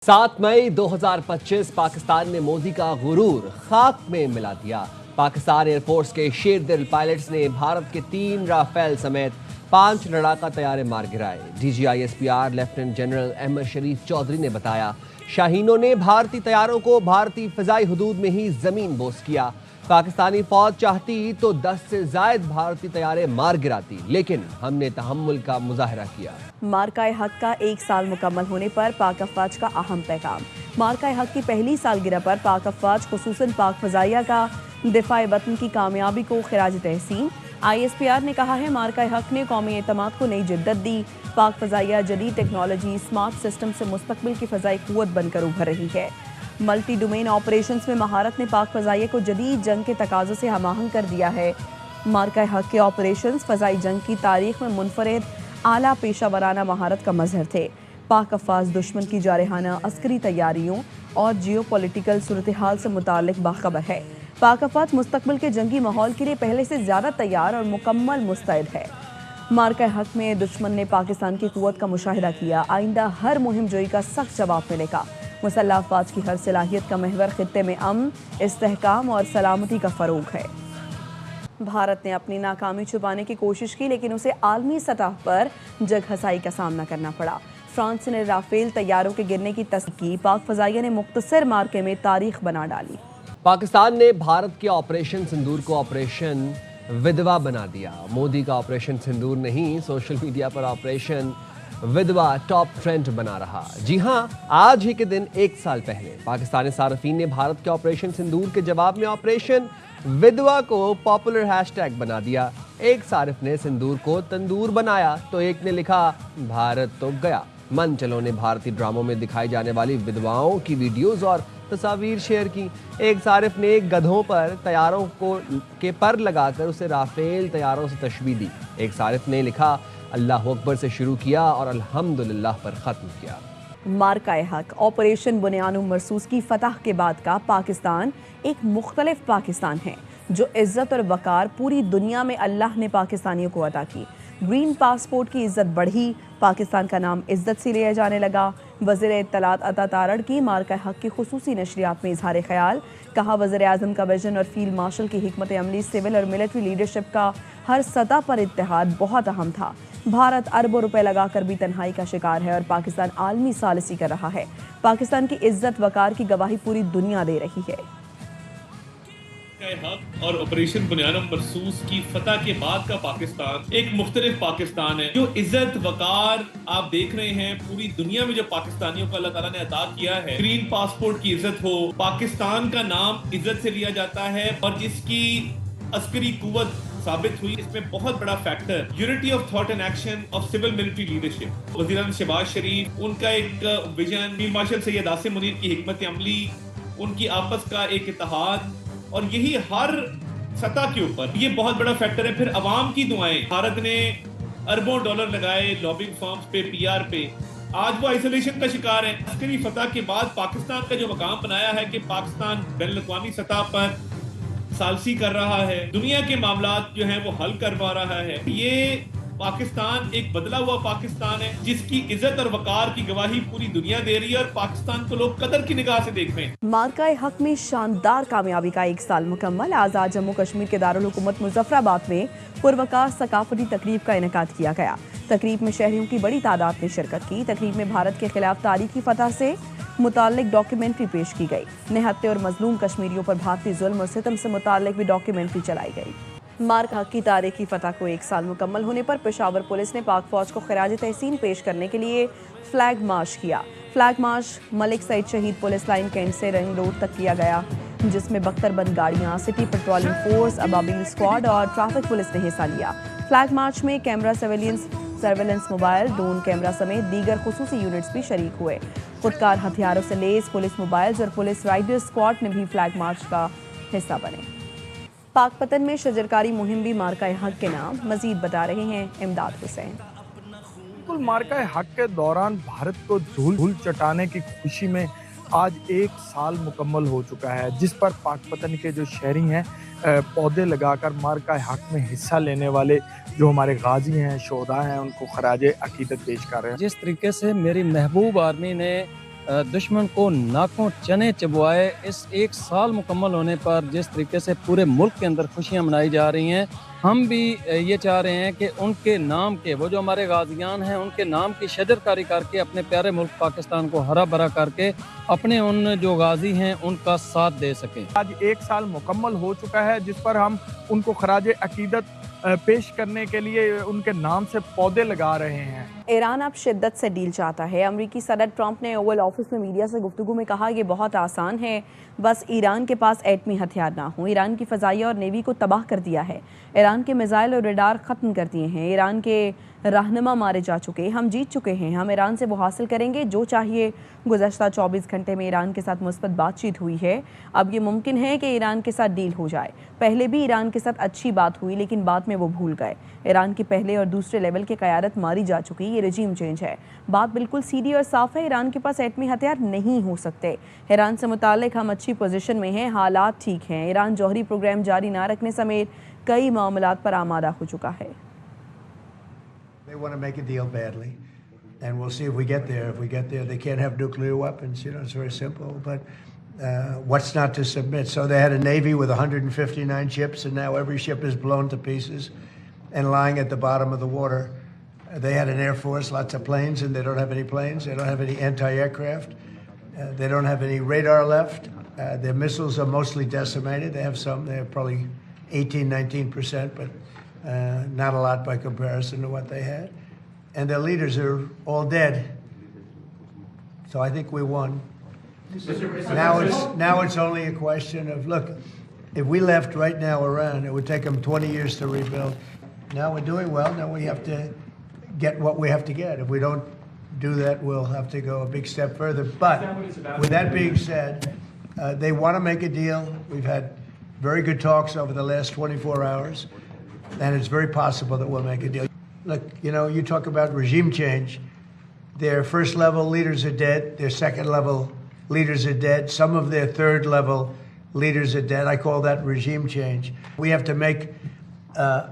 7 मई 2025 पाकिस्तान ने मोदी का गुरूर खाक में मिला दिया। पाकिस्तान एयरफोर्स के शेर दिल पायलट्स ने भारत के 3 राफेल समेत 5 लड़ाका तैयारे मार गिराए। DGISPR लेफ्टिनेंट जनरल अहमद शरीफ चौधरी ने बताया, शाहीनों ने भारतीय तैयारों को भारतीय फिजाई हदूद में ही जमीन बोस किया। पाकिस्तानी फौज चाहती तो 10 से ज्यादा भारतीय तैयारे मार गिराती, लेकिन हमने तहम्मुल का मुजाहरा किया। मार्काए हक का 1 साल मुकम्मल होने पर पाक अफवाज का अहम पैगाम। मार्काए हक की पहली सालगिरह पर पाक अफवाज खुसूसन पाक फजाइया का दिफाए वतन की कामयाबी को खिराज तहसीन। ISPR ने कहा है, मार्काए हक ने कौमी एतमाद को नई जिद्दत दी। पाक फजाइया जदीद टेक्नोलॉजी, स्मार्ट सिस्टम से मुस्तकबिल की फजाई कुव्वत बनकर उभर रही है। मल्टी डोमेन ऑपरेशंस में महारत ने पाक फजाइया को जदीद जंग के तकाज़ों से हमाहंग कर दिया है। मार्काए हक के ऑपरेशंस फजाई जंग की तारीख में मुनफरिद आला पेशा वराना महारत का मजहर थे। पाक अफवाज दुश्मन की जारहाना अस्करी तैयारियों और जियो पॉलिटिकल सूरत हाल से मुतालिक बाखबर है। पाक अफवाज मुस्तकबिल के जंगी माहौल के लिए पहले से ज़्यादा तैयार और मुकम्मल मुस्तैद है। मार्काए हक में दुश्मन ने पाकिस्तान की कुव्वत का मुशाहिदा किया। आइंदा हर मुहिम जोई का सख्त जवाब मिलेगा। मुसल्लह अफवाज की हर सलाहियत का महवर खित्ते में अमन, इस्तेहकाम और सलामती का फ़रोग है। भारत ने अपनी नाकामी छुपाने की कोशिश की, लेकिन उसे आलमी सतह पर जगहसाई का सामना करना पड़ा। फ्रांस ने राफेल तैयारों के गिरने की तस्दीक की। पाक फजाइया ने मुख्तसर मार्के में तारीख बना डाली। पाकिस्तान ने भारत के ऑपरेशन सिंदूर को ऑपरेशन विधवा बना दिया। मोदी का ऑपरेशन सिंदूर नहीं, सोशल मीडिया पर ऑपरेशन विधवा टॉप ट्रेंड बना रहा। जी हां, आज ही के दिन 1 साल पहले पाकिस्तानी सार्फिन ने भारत के ऑपरेशन सिंदूर के जवाब में ऑपरेशन विधवा को पॉपुलर हैशटैग बना दिया। एक सारिफ ने सिंदूर को तंदूर बनाया तो एक ने लिखा भारत तो गया। मनचलों ने भारतीय ड्रामों में दिखाई जाने वाली विधवाओं की वीडियोस और तस्वीर शेयर की। एक सारिफ ने गधों पर तैयारों को के पर लगाकर उसे राफेल तैयारों से तशबीह दी। एक सारिफ ने लिखा अल्लाह अकबर से शुरू किया और अल्हम्दुलिल्लाह पर ख़त्म किया। मार्काए हक ऑपरेशन बुनियानुम मरसूस की फतह के बाद का पाकिस्तान एक मुख्तलिफ पाकिस्तान है, जो इज़्ज़त और वक़ार पूरी दुनिया में अल्लाह ने पाकिस्तानियों को अता की। ग्रीन पासपोर्ट की इज़्ज़त बढ़ी, पाकिस्तान का नाम इज़्ज़त से लिया जाने लगा। वज़ीर इत्तलात अता तारड़ की मार्काए हक की खुसूसी नशरियात में इजहार ख्याल। कहा, वज़ीर आज़म का विजन और फील्ड मार्शल की हिकमत अमली सिविल और मिलिट्री लीडरशिप का हर सतह पर इत्तेहाद बहुत अहम था। भारत अरबों रुपए लगाकर भी तन्हाई का शिकार है और पाकिस्तान आलमी सालिसी कर रहा है। पाकिस्तान की इज्जत वकार की गवाही पूरी दुनिया दे रही है। हक और ऑपरेशन बुनियानुम मरसूस की फतह के बाद का पाकिस्तान एक मुख्तलिफ पाकिस्तान है। जो इज्जत वकार आप देख रहे हैं पूरी दुनिया में जो पाकिस्तानियों को अल्लाह ताला ने अता किया है, ग्रीन पासपोर्ट की इज्जत हो, पाकिस्तान का नाम इज्जत से लिया जाता है और जिसकी अस्करी कुव्वत साबित हुई, इसमें बहुत बड़ा factor unity of thought and action of civil military leadership. वज़ीर-ए-आज़म शहबाज शरीफ, उनका एक vision, field marshal Syed Asim Munir की हिकमत अमली, उनकी आपस का एक इत्तेहाद, और यही हर सतह के ऊपर ये बहुत बड़ा फैक्टर है। फिर अवाम की दुआएं, भारत ने अरबों डॉलर लगाए लॉबिंग फर्म्स पे, PR पे, आज वो आइसोलेशन का शिकार है। अस्करी फतह के बाद पाकिस्तान का जो मकाम बनाया है कि पाकिस्तान बैनुल-अक़वामी सतह पर सालसी कर रहा है, दुनिया के मामलात जो हैं वो हल करवा रहा है। ये पाकिस्तान एक बदला हुआ पाकिस्तान है जिसकी इज्जत और वकार की गवाही पूरी दुनिया दे रही है और पाकिस्तान को लोग कदर की निगाह से देख रहे हैं। मार्काए हक में शानदार कामयाबी का 1 साल मुकम्मल। आज़ाद जम्मू कश्मीर के दारुल हुकूमत मुजफ्फराबाद में पुरवकार सकाफती तकरीब का इनेकाद किया गया। तकरीब में शहरियों की बड़ी तादाद ने शिरकत की। तकरीब में भारत के खिलाफ तारीखी फतह से मुतालिक डॉक्यूमेंट्री पेश की गई। निहत्ते और मजलूम कश्मीरियों पर भारतीय जुल्म और सितम से मुतालिक भी डॉक्यूमेंट्री चलाई गई। मार्क हक की तारीखी फतह को 1 साल मुकम्मल होने पर पेशावर पुलिस ने पाक फौज को खिराज तहसीन पेश करने के लिए फ्लैग मार्च किया। फ्लैग मार्च मलिक सईद शहीद पुलिस लाइन कैंट से रिंग रोड तक किया गया, जिसमें बख्तरबंद गाड़ियां, सिटी पेट्रोलिंग फोर्स, अबाबिल स्क्वाड और ट्रैफिक पुलिस ने हिस्सा लिया। फ्लैग मार्च में camera surveillance mobile, drone camera समेत दीगर खुसूसी यूनिट्स भी शरीक हुए। खुदकार हथियारों से लेस पुलिस मोबाइल्स और पुलिस राइडर स्क्वाड ने भी फ्लैग मार्च का हिस्सा बने। पाकपतन में शजरकारी मुहिम भी मार्काए हक के नाम मजीद बता रहे हैं इमदाद हुसैन। बिल्कुल, मार्काए हक के दौरान भारत को धूल चटाने की खुशी में आज 1 साल मुकम्मल हो चुका है, जिस पर पाकपतन के जो शहरी हैं पौधे लगाकर मार्काए हक में हिस्सा लेने वाले जो हमारे गाजी हैं, शोहदा हैं, उनको खराज अकीदत पेश कर रहे हैं। जिस तरीके से मेरी महबूब आर्मी ने دشمن کو ناکوں چنے چبوائے. اس ایک سال مکمل ہونے پر جس طریقے سے پورے ملک کے اندر خوشیاں منائی جا رہی ہیں, ہم بھی یہ چاہ رہے ہیں کہ ان کے نام کے وہ جو ہمارے غازیان ہیں ان کے نام کی شجرکاری کر کے اپنے پیارے ملک پاکستان کو ہرا بھرا کر کے اپنے ان جو غازی ہیں ان کا ساتھ دے سکیں. آج ایک سال مکمل ہو چکا ہے جس پر ہم ان کو خراج عقیدت پیش کرنے کے لیے ان کے نام سے پودے لگا رہے ہیں. ایران اب شدت سے ڈیل چاہتا ہے. امریکی صدر ٹرمپ نے اوول آفس میں میڈیا سے گفتگو میں کہا یہ بہت آسان ہے, بس ایران کے پاس ایٹمی ہتھیار نہ ہوں. ایران کی فضائیہ اور نیوی کو تباہ کر دیا ہے, ایران کے میزائل اور ریڈار ختم کر دیے ہیں, ایران کے رہنما مارے جا چکے, ہم جیت چکے ہیں, ہم ایران سے وہ حاصل کریں گے جو چاہیے. گزشتہ 24 گھنٹے میں ایران کے ساتھ مثبت بات چیت ہوئی ہے. اب یہ ممکن ہے کہ ایران کے ساتھ ڈیل ہو جائے. پہلے بھی ایران کے ساتھ اچھی بات ہوئی لیکن بعد میں وہ بھول گئے. ایران کی پہلے اور دوسرے لیول کی قیادت ماری جا چکی, یہ رجیم چینج ہے. بات بالکل سیدھی اور صاف ہے, ایران کے پاس ایٹمی ہتھیار نہیں ہو سکتے. ایران سے متعلق ہم اچھی پوزیشن میں ہیں, حالات ٹھیک ہیں. ایران جوہری پروگرام جاری نہ رکھنے سمیت کئی معاملات پر آمادہ ہو چکا ہے. They want to make a deal badly, and we'll see if we get there. If we get there, they can't have nuclear weapons. You know, it's very simple. But what's not to submit? So they had a Navy with 159 ships, and now every ship is blown to pieces and lying at the bottom of the water. They had an Air Force, lots of planes, and they don't have any planes. They don't have any anti-aircraft. They don't have any radar left. Their missiles are mostly decimated. They have some. They have probably 18-19%, but not a lot by comparison to what they had. And their leaders are all dead. So I think we won. Now it's only a question of, look, if we left right now Iran, it would take them 20 years to rebuild. Now we're doing well. Now we have to get what we have to get. If we don't do that, we'll have to go a big step further. But with that being said, they want to make a deal. We've had very good talks over the last 24 hours. And it's very possible that we'll make a deal. Look, you know, you talk about regime change. Their first level leaders are dead. Their second level leaders are dead. Some of their third level leaders are dead. I call that regime change. We have to make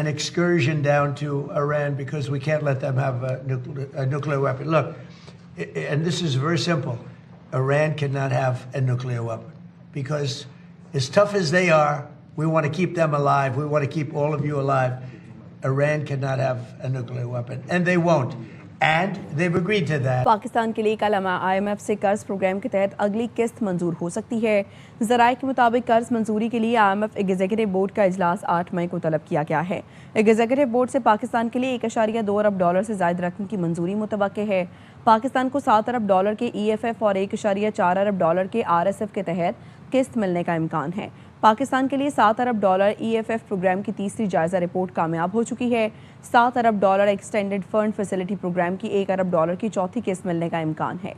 an excursion down to Iran because we can't let them have a nuclear weapon. Look, and this is very simple. Iran cannot have a nuclear weapon because as tough as they are, we want to keep them alive. We want to keep all of you alive. Iran cannot have a nuclear weapon, and they won't. And they've agreed to that. Pakistan کے لیے کل IMF سے قرض programme کے تحت اگلی قسط منظور ہو سکتی ہے. ذرائع کے مطابق قرض منظوری کے لیے IMF ایگزیکٹو بورڈ کا اجلاس 8 مئی کو طلب کیا گیا ہے. ایگزیکٹو بورڈ سے پاکستان کے لیے $1.2 ارب سے زائد رقم کی منظوری متوقع ہے. پاکستان کو $7 ارب کے EFF اور $1.4 ارب کے RSF کے تحت قسط ملنے کا امکان ہے. پاکستان کے لیے $7 ارب EFF پروگرام کی تیسری جائزہ رپورٹ کامیاب ہو چکی ہے. $7 ارب ایکسٹینڈڈ فنڈ فیسلٹی پروگرام کی $1 ارب کی چوتھی قسط ملنے کا امکان ہے.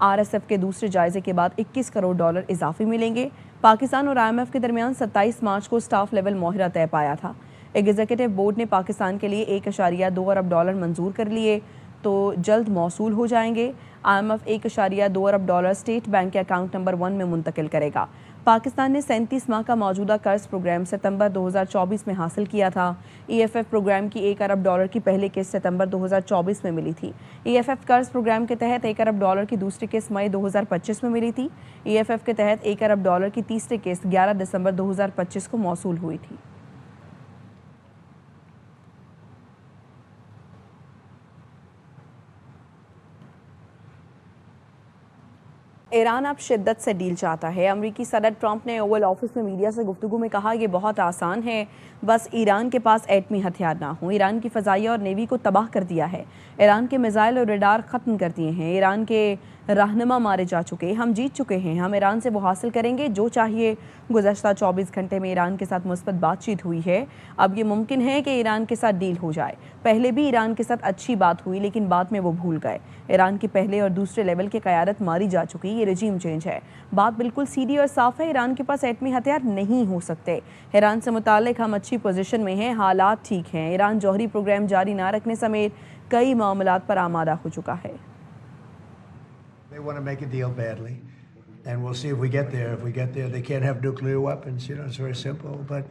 RSF کے دوسرے جائزے کے بعد $21 کروڑ اضافی ملیں گے. پاکستان اور IMF کے درمیان 27 مارچ کو سٹاف لیول معاہدہ طے پایا تھا. ایگزیکٹو بورڈ نے پاکستان کے لیے $1.2 ارب منظور کر لیے تو جلد موصول ہو جائیں گے. IMF $1.2 ارب اسٹیٹ بینک کے اکاؤنٹ نمبر 1 میں منتقل کرے گا. پاکستان نے 37 ماہ کا موجودہ قرض پروگرام ستمبر 2024 میں حاصل کیا تھا. EFF پروگرام کی $1 ارب کی پہلی قسط ستمبر 2024 میں ملی تھی. EFF قرض پروگرام کے تحت $1 ارب کی دوسری قسط مئی 2025 میں ملی تھی. EFF کے تحت $1 ارب کی تیسری قسط 11 دسمبر 2025 کو موصول ہوئی تھی. ایران اب شدت سے ڈیل چاہتا ہے. امریکی صدر ٹرمپ نے اوول آفس میں میڈیا سے گفتگو میں کہا یہ بہت آسان ہے, بس ایران کے پاس ایٹمی ہتھیار نہ ہوں. ایران کی فضائیہ اور نیوی کو تباہ کر دیا ہے, ایران کے میزائل اور ریڈار ختم کر دیے ہیں, ایران کے رہنما مارے جا چکے, ہم جیت چکے ہیں, ہم ایران سے وہ حاصل کریں گے جو چاہیے. گزشتہ 24 گھنٹے میں ایران کے ساتھ مثبت بات چیت ہوئی ہے. اب یہ ممکن ہے کہ ایران کے ساتھ ڈیل ہو جائے. پہلے بھی ایران کے ساتھ اچھی بات ہوئی لیکن بعد میں وہ بھول گئے. ایران کی پہلے اور دوسرے لیول کی قیادت ماری جا چکی, یہ رجیم چینج ہے. بات بالکل سیدھی اور صاف ہے, ایران کے پاس ایٹمی ہتھیار نہیں ہو سکتے. ایران سے متعلق ہم اچھی پوزیشن میں ہیں, حالات ٹھیک ہیں. ایران جوہری پروگرام جاری نہ رکھنے سمیت کئی معاملات پر آمادہ ہو چکا ہے. They want to make a deal badly, and we'll see if we get there. If we get there, they can't have nuclear weapons. You know, it's very simple. But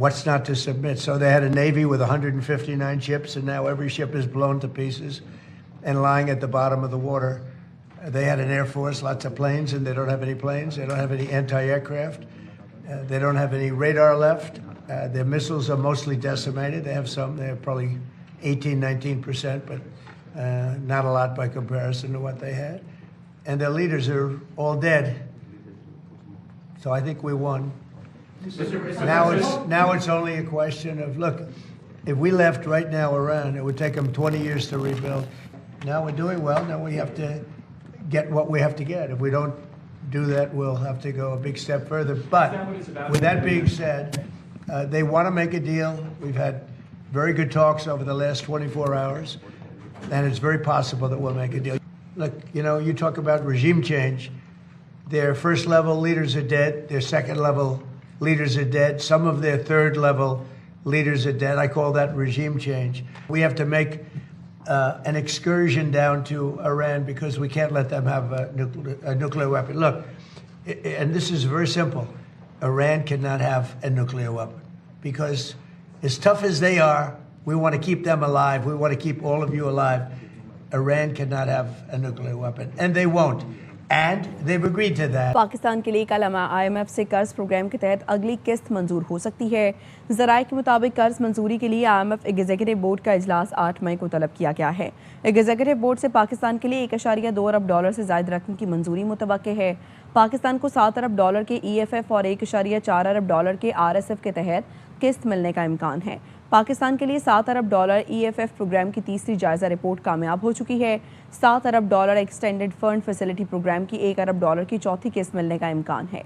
what's not to submit? So they had a Navy with 159 ships, and now every ship is blown to pieces and lying at the bottom of the water. They had an air force, lots of planes, and they don't have any planes. They don't have any anti-aircraft. They don't have any radar left. Their missiles are mostly decimated. They have some. They have probably 18, 19%, but not a lot by comparison to what they had. And their leaders are all dead. So I think we won. Now it's only a question of, look, if we left right now Iran, it would take them 20 years to rebuild. Now we're doing well. Now we have to get what we have to get. If we don't do that, we'll have to go a big step further. But with that being said, they want to make a deal. We've had very good talks over the last 24 hours, and it's very possible that we'll make a deal. Look, you talk about regime change. Their first-level leaders are dead. Their second-level leaders are dead. Some of their third-level leaders are dead. I call that regime change. We have to make an excursion down to Iran because we can't let them have a nuclear weapon. Look, and this is very simple. Iran cannot have a nuclear weapon because as tough as they are, we want to keep them alive. We want to keep all of you alive. Iran cannot have a nuclear weapon, and they won't. And they've agreed to that. Pakistan के लिए कल IMF से कर्ज programme के तहत अगली किस्त मंजूर हो सकती है। ज़राए के मुताबिक कर्ज मंजूरी के लिए IMF एग्जीक्यूटिव बोर्ड का इजलास 8 मई को तलब किया गया है। एग्जीक्यूटिव बोर्ड से पाकिस्तान के लिए $1.2 अरब से ज़ायद रकम की मंजूरी मुतवक्के है। पाकिस्तान को $7 अरब के EFF और $1.4 अरब के RSF के तहत किस्त मिलने का इम्कान है। पाकिस्तान के लिए $7 अरब EFF प्रोग्राम की तीसरी जायज़ा रिपोर्ट कामयाब हो चुकी है। $7 अरब एक्सटेंडेड फंड फैसिलिटी प्रोग्राम की $1 अरब की चौथी किस्त मिलने का इम्कान है।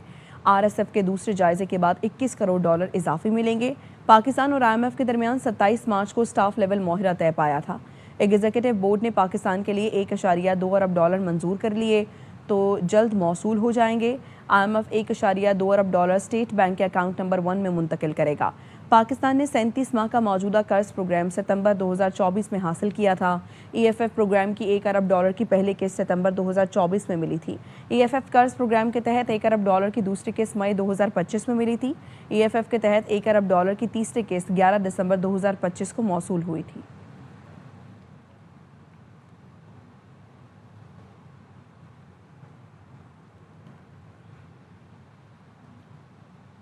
RSF के दूसरे जायजे के बाद $21 करोड़ इजाफी मिलेंगे। पाकिस्तान और IMF के दरमियान 27 मार्च को स्टाफ लेवल मुआहरा तय पाया था। एग्जीक्यूटिव बोर्ड ने पाकिस्तान के लिए $1.2 अरब मंजूर कर लिए तो जल्द मौसूल हो जाएंगे। IMF $1.2 अरब स्टेट बैंक के अकाउंट नंबर 1 में मुंतकिल करेगा। पाकिस्तान ने 37 माह का मौजूदा कर्ज प्रोग्राम सितंबर 2024 में हासिल किया था। EFF प्रोग्राम की $1 अरब की पहली किस्त सितंबर 2024 में मिली थी। EFF कर्ज प्रोग्राम के तहत $1 अरब की दूसरी किस्त मई 2025 में मिली थी। EFF के तहत $1 अरब की तीसरी किस्त 11 दिसंबर 2025 को मौसूल हुई थी।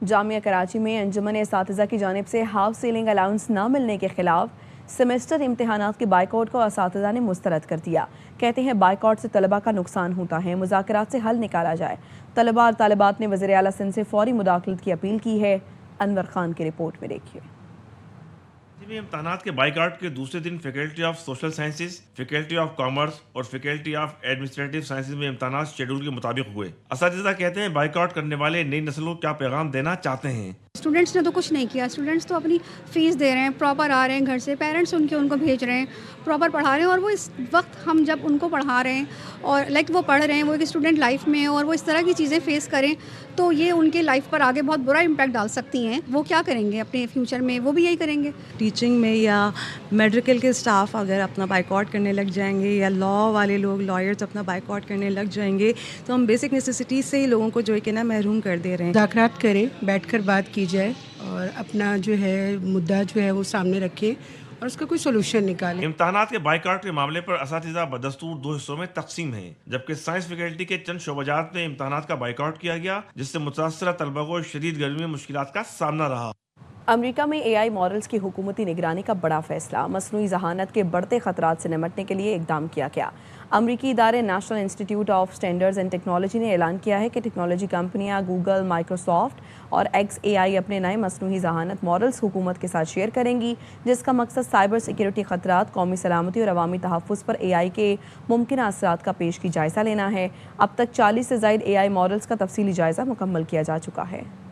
जामिया कराची में अंजुमन असातिज़ा की जानिब से हाफ सीलिंग अलाउंस न मिलने के खिलाफ सेमेस्टर इम्तिहानात के बाइकआउट को असातिज़ा ने मुस्तरद कर दिया। कहते हैं बाइकआउट से तलबा का नुकसान होता है, मुज़ाकरात से हल निकाला जाए। तलबा और तालिबात ने वज़ीर आला सिंध से फौरी मुदाखलत की अपील की है। अनवर खान की रिपोर्ट में देखिए। इम्तिहानात के बाइकआउट के दूसरे दिन faculty of social sciences, faculty of commerce और फैकल्टी ऑफ एडमिनिस्ट्रेटिव साइंसेज में इम्तिहानात शेड्यूल के मुताबिक हुए। असातिज़ा कहते हैं बाइकआउट करने वाले नई नस्लों को क्या पैगाम देना चाहते हैं। स्टूडेंट्स ने तो कुछ नहीं किया। स्टूडेंट्स तो अपनी फ़ीस दे रहे हैं, प्रॉपर आ रहे हैं घर से, पेरेंट्स उनको भेज रहे हैं, प्रॉपर पढ़ा रहे हैं। और वो इस वक्त हम जब उनको पढ़ा रहे हैं और वो पढ़ रहे हैं, वो एक स्टूडेंट लाइफ में है और वो इस तरह की चीज़ें फेस करें तो ये उनके लाइफ पर आगे बहुत बुरा इम्पैक्ट डाल सकती हैं। वो क्या करेंगे अपने फ्यूचर में, वो भी यही करेंगे। टीचिंग में या मेडिकल के स्टाफ अगर अपना बाइकआउट करने लग जाएंगे या लॉ वाले लोग लॉयर्स अपना बाइकआउट करने लग जाएंगे तो हम बेसिक नेसेसिटीज़ से ही लोगों को जो है कि ना महरूम कर दे रहे हैं। मुज़ाकरात करें, बैठकर बात की जाए और अपना जो है मुद्दा जो है वो सामने रखें और उसका कोई सोल्यूशन निकालें। इम्तिहानात के बाइकआउट के मामले पर असातिज़ा बदस्तूर 2 हिस्सों में तकसीम है, जबकि साइंस फैकल्टी के चंद शोबाजात में इम्तिहानात का बाइकआउट किया गया, जिससे मुतासरा तलबा को शदीद गर्मी में मुश्किलात का सामना रहा। अमेरिका में AI मॉडल्स की हुकूमती निगरानी का बड़ा फैसला। मसनूई जहानत के बढ़ते खतरात से निमटने के लिए इकदाम किया गया। अमरीकी इदारे national institute of standards and technology ने ऐलान किया है कि टेक्नोलॉजी कंपनियां गूगल, माइक्रोसॉफ्ट और XAI अपने नए मसनूई जहानत मॉडल्स हुकूमत के साथ शेयर करेंगी, जिसका मकसद साइबर सिक्योरिटी खतरात, कौमी सलामती और अवामी तहफ़्फ़ुज़ पर AI के मुमकिन असरात का पेश की जायज़ा लेना है। अब तक 40 से ज़ायद AI मॉडल्स का तफसीली जायज़ा मुकम्मल किया जा चुका है।